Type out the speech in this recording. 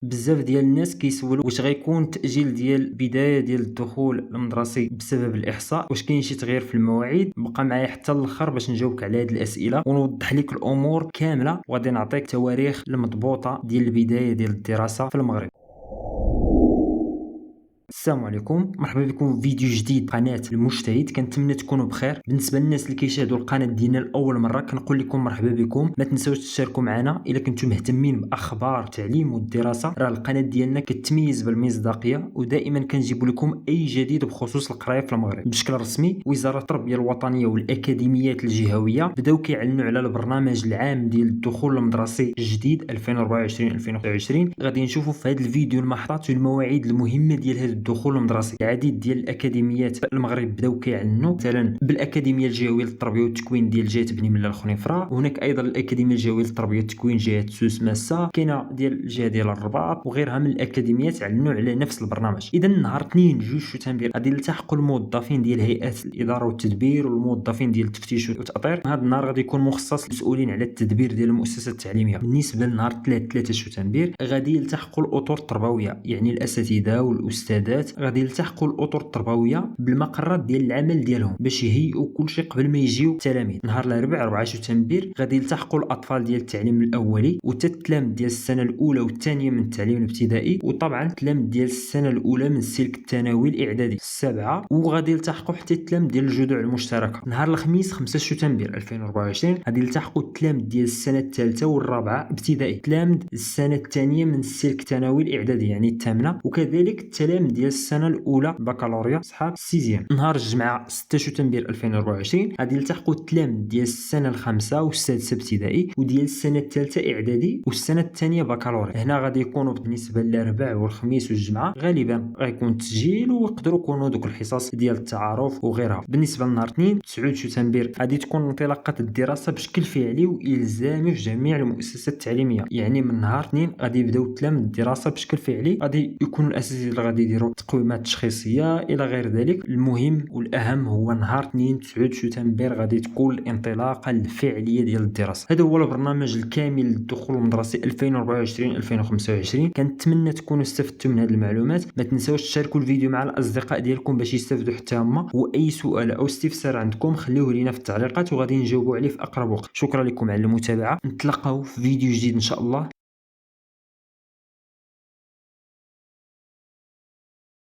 بزاف ديال الناس كيسولوا واش غيكون تأجيل ديال البداية ديال الدخول المدرسي بسبب الإحصاء، واش كاين شي تغيير في المواعيد. بقى معايا حتى الاخر باش نجاوبك على هاد الأسئلة ونوضح لك الأمور كاملة، وغادي نعطيك تواريخ المضبوطة ديال البداية ديال الدراسة في المغرب. السلام عليكم، مرحبا بكم في فيديو جديد قناه المجتهد. كنتمنى تكونوا بخير. بالنسبه للناس اللي كيشاهدوا القناه ديالنا لاول مره كنقول لكم مرحبا بكم. ما تنساوش تشتركوا معنا الا كنتم مهتمين باخبار التعليم والدراسه. راه القناه ديالنا كتميز بالمصداقيه، ودائما كنجيب لكم اي جديد بخصوص القرايه في المغرب. بشكل رسمي وزاره التربيه الوطنيه والاكاديميات الجهويه بداو كيعلنوا على البرنامج العام ديال الدخول المدرسي الجديد 2024 2025. غادي نشوفوا في هذا الفيديو المحطات والمواعيد المهمه ديال هذا الدخول المدرسي. العديد ديال الاكاديميات في المغرب بداو كيعنوا، مثلا بالاكاديميه الجهويه للتربيه والتكوين ديال جهه بني مله الخنيفره، وهناك ايضا الاكاديميه الجهويه للتربيه والتكوين جهه سوس ماسا، كاينه ديال الجهه ديال الرباط وغيرها من الاكاديميات عنوا على نفس البرنامج. اذا نهار 2 جوج شتنبر غادي يلتحقوا الموظفين ديال هيئات الاداره والتدبير والموظفين ديال التفتيش والتاطير. هذا النهار غادي يكون مخصص للمسؤولين على التدبير ديال المؤسسات التعليميه. بالنسبه لنهار 3 شتنبر غادي يلتحقوا الاطر التربويه، يعني الاساتذه والاستاذات غادي يلتحقوا الاطر التربويه بالمقرات ديال العمل ديالهم باش يهيئوا كلشي قبل ما يجيو التلاميذ. نهار الاربعاء 4 شتنبر غادي يلتحقوا الاطفال ديال التعليم الاولي والتلاميذ ديال السنه الاولى والثانيه من التعليم الابتدائي، وطبعا التلاميذ ديال السنه الاولى من السلك الثانوي الاعدادي 7، وغادي يلتحقوا حتى التلاميذ ديال الجذوع المشتركه. نهار الخميس 5 شتنبر 2024 غادي يلتحقوا التلاميذ ديال السنه الثالثه والرابعه ابتدائي، التلاميذ السنه الثانيه من السلك الثانوي الاعدادي يعني الثامنه، وكذلك التلاميذ ديال السنه الاولى بكالوريا صحاب السيزيام. نهار الجمعه 6 شتنبر 2024 غادي يلتحقوا التلاميذ ديال السنه الخامسه والسادسه ابتدائي وديال السنه الثالثه اعدادي والسنه الثانيه بكالوريا. هنا غادي يكونوا بالنسبه للاربعاء والخميس والجمعه غالبا غيكون التسجيل، ويقدروا يكونوا دوك الحصص ديال التعارف وغيرها. بالنسبه لنهار 2 9 شتنبر غادي تكون انطلاقه الدراسه بشكل فعلي والزامي في جميع المؤسسات التعليميه، يعني من نهار 2 غادي يبداو التلاميذ الدراسه بشكل فعلي. غادي يكونوا الاساتذه اللي غادي يديروا تقويمات تشخيصيه الى غير ذلك. المهم والاهم هو نهار 2 9 شتنبر غادي تكون الانطلاقه الفعليه ديال الدراسه. هذا هو البرنامج الكامل للدخول المدرسي 2024 2025. كنتمنى تكونوا استفدتوا من هذه المعلومات. ما تنساوش تشاركوا الفيديو مع الاصدقاء ديالكم باش يستافدوا حتى هما، واي سؤال او استفسار عندكم خليوه لينا في التعليقات وغادي نجاوبوا عليه في اقرب وقت. شكرا لكم على المتابعه، نتلاقاو في فيديو جديد ان شاء الله.